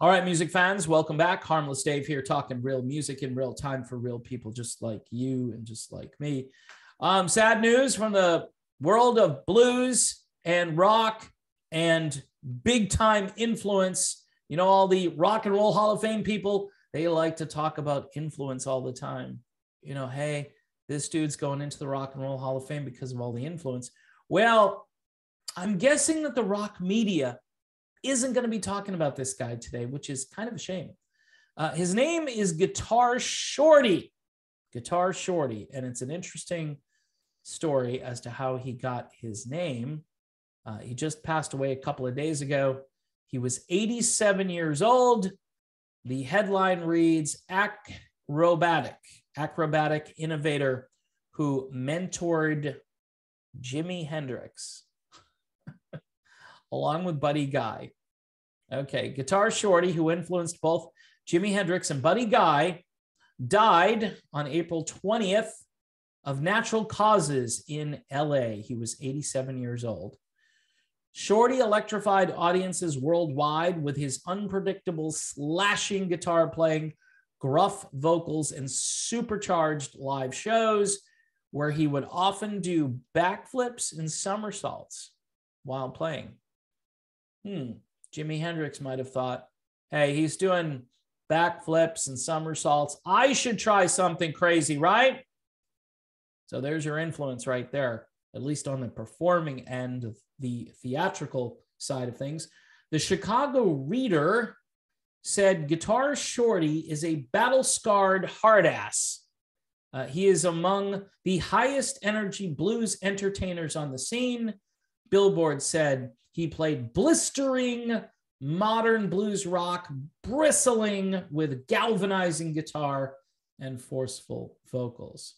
All right, music fans, welcome back. Harmless Dave here, talking real music in real time for real people just like you and just like me. Sad news from the world of blues and rock and big time influence. You know, all the Rock and Roll Hall of Fame people, they like to talk about influence all the time. You know, hey, this dude's going into the Rock and Roll Hall of Fame because of all the influence. Well, I'm guessing that the rock media isn't going to be talking about this guy today, which is kind of a shame. His name is Guitar Shorty. Guitar Shorty. And it's an interesting story as to how he got his name. He just passed away a couple of days ago. He was 87 years old. The headline reads, acrobatic innovator who mentored Jimi Hendrix along with Buddy Guy. Okay, Guitar Shorty, who influenced both Jimi Hendrix and Buddy Guy, died on April 20th of natural causes in LA. He was 87 years old. Shorty electrified audiences worldwide with his unpredictable slashing guitar playing, gruff vocals, and supercharged live shows where he would often do backflips and somersaults while playing. Jimi Hendrix might have thought, hey, he's doing backflips and somersaults. I should try something crazy, right? So there's your influence right there, at least on the performing end of the theatrical side of things. The Chicago Reader said Guitar Shorty is a battle-scarred hard ass. He is among the highest energy blues entertainers on the scene. Billboard said he played blistering modern blues rock, bristling with galvanizing guitar and forceful vocals.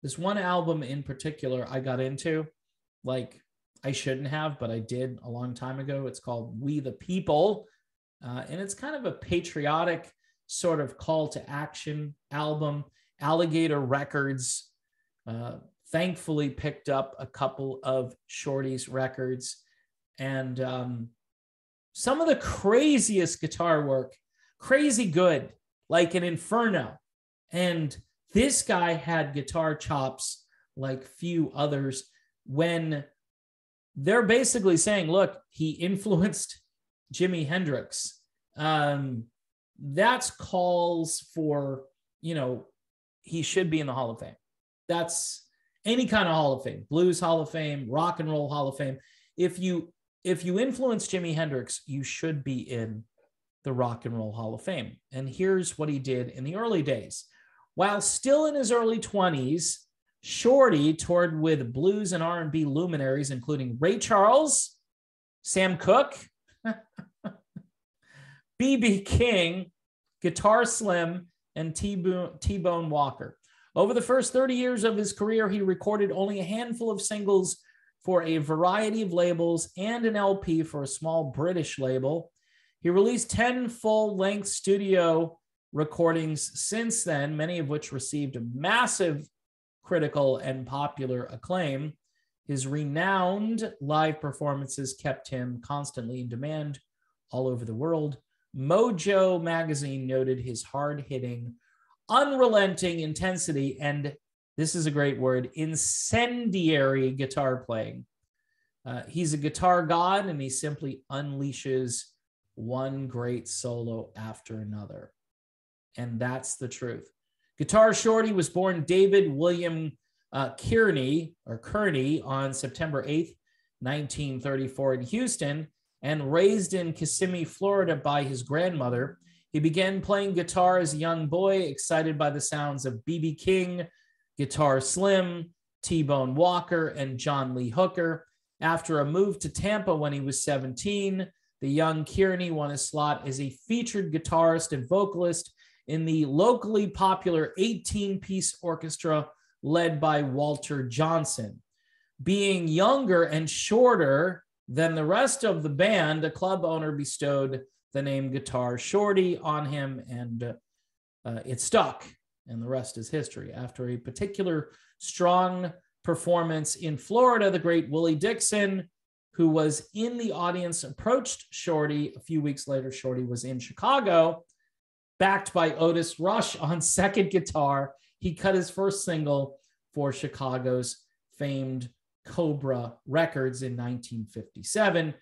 This one album in particular I got into, like I shouldn't have, but I did a long time ago. It's called We the People. And it's kind of a patriotic sort of call to action album. Alligator Records thankfully picked up a couple of Shorty's records. And some of the craziest guitar work, crazy good, like an Inferno. And this guy had guitar chops like few others when they're basically saying, look, he influenced Jimi Hendrix. That's calls for, you know, he should be in the Hall of Fame. That's any kind of Hall of Fame, Blues Hall of Fame, Rock and Roll Hall of Fame. If you influence Jimi Hendrix, you should be in the Rock and Roll Hall of Fame. And here's what he did in the early days. While still in his early 20s, Shorty toured with blues and R&B luminaries, including Ray Charles, Sam Cooke, B.B. King, Guitar Slim, and T-Bone Walker. Over the first 30 years of his career, he recorded only a handful of singles for a variety of labels and an LP for a small British label. He released 10 full-length studio recordings since then, many of which received massive critical and popular acclaim. His renowned live performances kept him constantly in demand all over the world. Mojo magazine noted his hard-hitting, unrelenting intensity and, this is a great word, incendiary guitar playing. He's a guitar god, and he simply unleashes one great solo after another. And that's the truth. Guitar Shorty was born David William Kearney on September 8th, 1934 in Houston, and raised in Kissimmee, Florida by his grandmother. He began playing guitar as a young boy, excited by the sounds of B.B. King, Guitar Slim, T-Bone Walker, and John Lee Hooker. After a move to Tampa when he was 17, the young Kearney won a slot as a featured guitarist and vocalist in the locally popular 18-piece orchestra led by Walter Johnson. Being younger and shorter than the rest of the band, the club owner bestowed the name Guitar Shorty on him, and it stuck, and the rest is history. After a particular strong performance in Florida, the great Willie Dixon, who was in the audience, approached Shorty. A few weeks later, Shorty was in Chicago, backed by Otis Rush on second guitar. He cut his first single for Chicago's famed Cobra Records in 1957.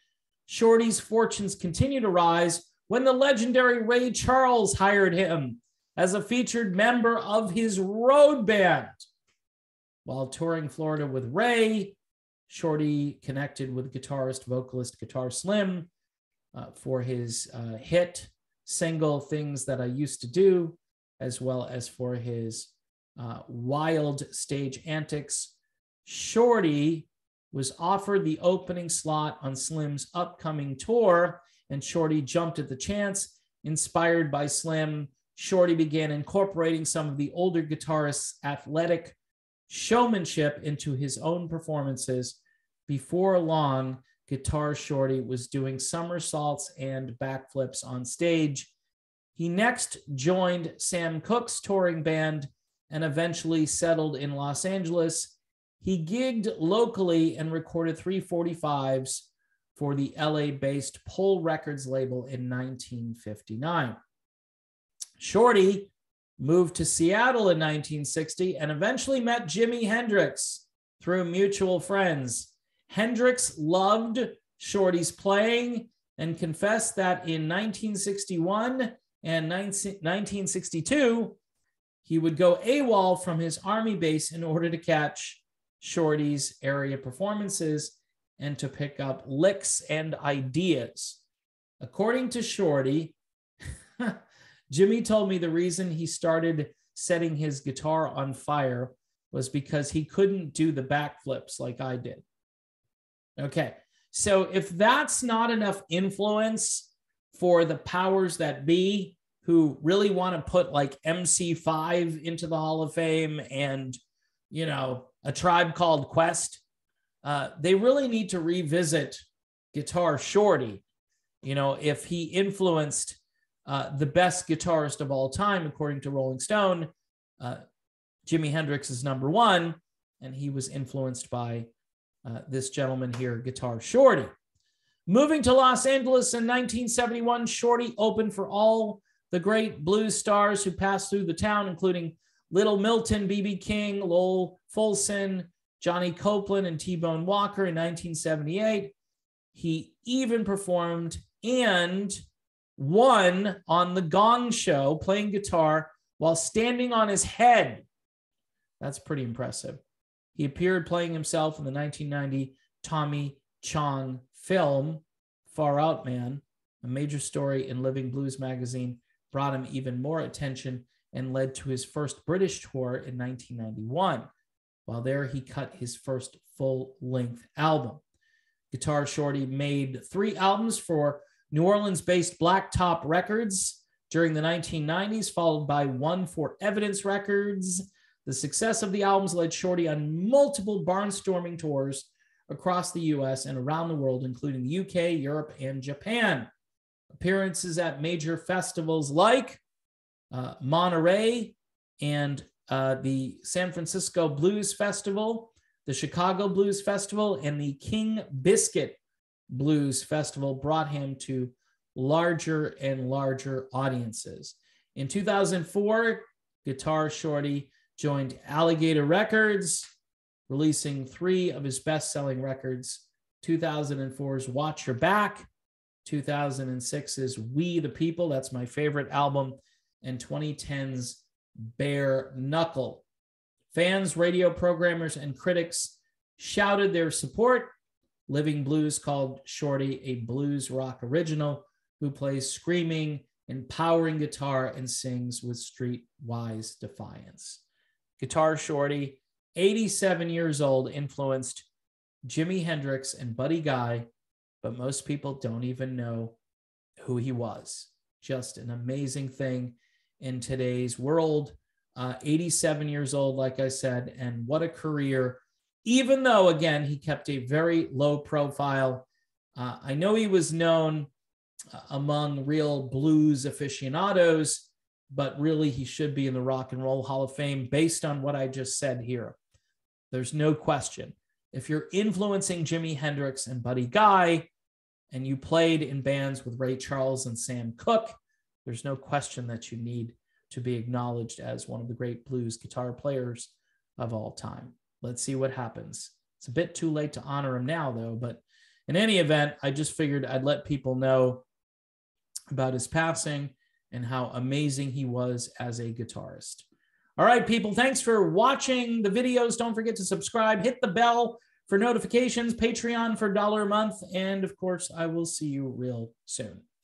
Shorty's fortunes continued to rise when the legendary Ray Charles hired him as a featured member of his road band. While touring Florida with Ray, Shorty connected with guitarist, vocalist Guitar Slim for his hit single Things That I Used to Do, as well as for his wild stage antics. Shorty was offered the opening slot on Slim's upcoming tour, and Shorty jumped at the chance. Inspired by Slim, Shorty began incorporating some of the older guitarist's athletic showmanship into his own performances. Before long, Guitar Shorty was doing somersaults and backflips on stage. He next joined Sam Cooke's touring band and eventually settled in Los Angeles. He gigged locally and recorded 345s for the LA-based Pole Records label in 1959. Shorty moved to Seattle in 1960 and eventually met Jimi Hendrix through mutual friends. Hendrix loved Shorty's playing and confessed that in 1961 and 1962, he would go AWOL from his army base in order to catch Shorty's area performances and to pick up licks and ideas. According to Shorty, Jimi told me the reason he started setting his guitar on fire was because he couldn't do the backflips like I did. Okay, so if that's not enough influence for the powers that be who really want to put like MC5 into the Hall of Fame and, you know, A Tribe Called Quest, they really need to revisit Guitar Shorty. You know, if he influenced the best guitarist of all time, according to Rolling Stone, Jimi Hendrix is number one, and he was influenced by this gentleman here, Guitar Shorty. Moving to Los Angeles in 1971, Shorty opened for all the great blues stars who passed through the town, including Little Milton, B.B. King, Lowell Fulson, Johnny Copeland, and T-Bone Walker in 1978. He even performed and won on The Gong Show, playing guitar while standing on his head. That's pretty impressive. He appeared playing himself in the 1990 Tommy Chong film, Far Out Man. A major story in Living Blues magazine brought him even more attention and led to his first British tour in 1991. While there, he cut his first full-length album. Guitar Shorty made 3 albums for New Orleans-based Blacktop Records during the 1990s, followed by one for Evidence Records. The success of the albums led Shorty on multiple barnstorming tours across the U.S. and around the world, including the UK, Europe, and Japan. Appearances at major festivals like Monterey and the San Francisco Blues Festival, the Chicago Blues Festival, and the King Biscuit Blues Festival brought him to larger and larger audiences. In 2004, Guitar Shorty joined Alligator Records, releasing 3 of his best-selling records: 2004's Watch Your Back, 2006's We the People, that's my favorite album, and 2010's Bare Knuckle. Fans, radio programmers, and critics shouted their support. Living Blues called Shorty a blues rock original who plays screaming, empowering guitar and sings with streetwise defiance. Guitar Shorty, 87 years old, influenced Jimi Hendrix and Buddy Guy, but most people don't even know who he was. Just an amazing thing in today's world. 87 years old, like I said, and what a career. Even though, again, he kept a very low profile. I know he was known among real blues aficionados, but really he should be in the Rock and Roll Hall of Fame based on what I just said here. There's no question. if you're influencing Jimi Hendrix and Buddy Guy, and you played in bands with Ray Charles and Sam Cooke, there's no question that you need to be acknowledged as one of the great blues guitar players of all time. Let's see what happens. It's a bit too late to honor him now, though, but in any event, I just figured I'd let people know about his passing and how amazing he was as a guitarist. All right, people, thanks for watching the videos. Don't forget to subscribe, hit the bell for notifications, Patreon for $1 a month, and of course, I will see you real soon.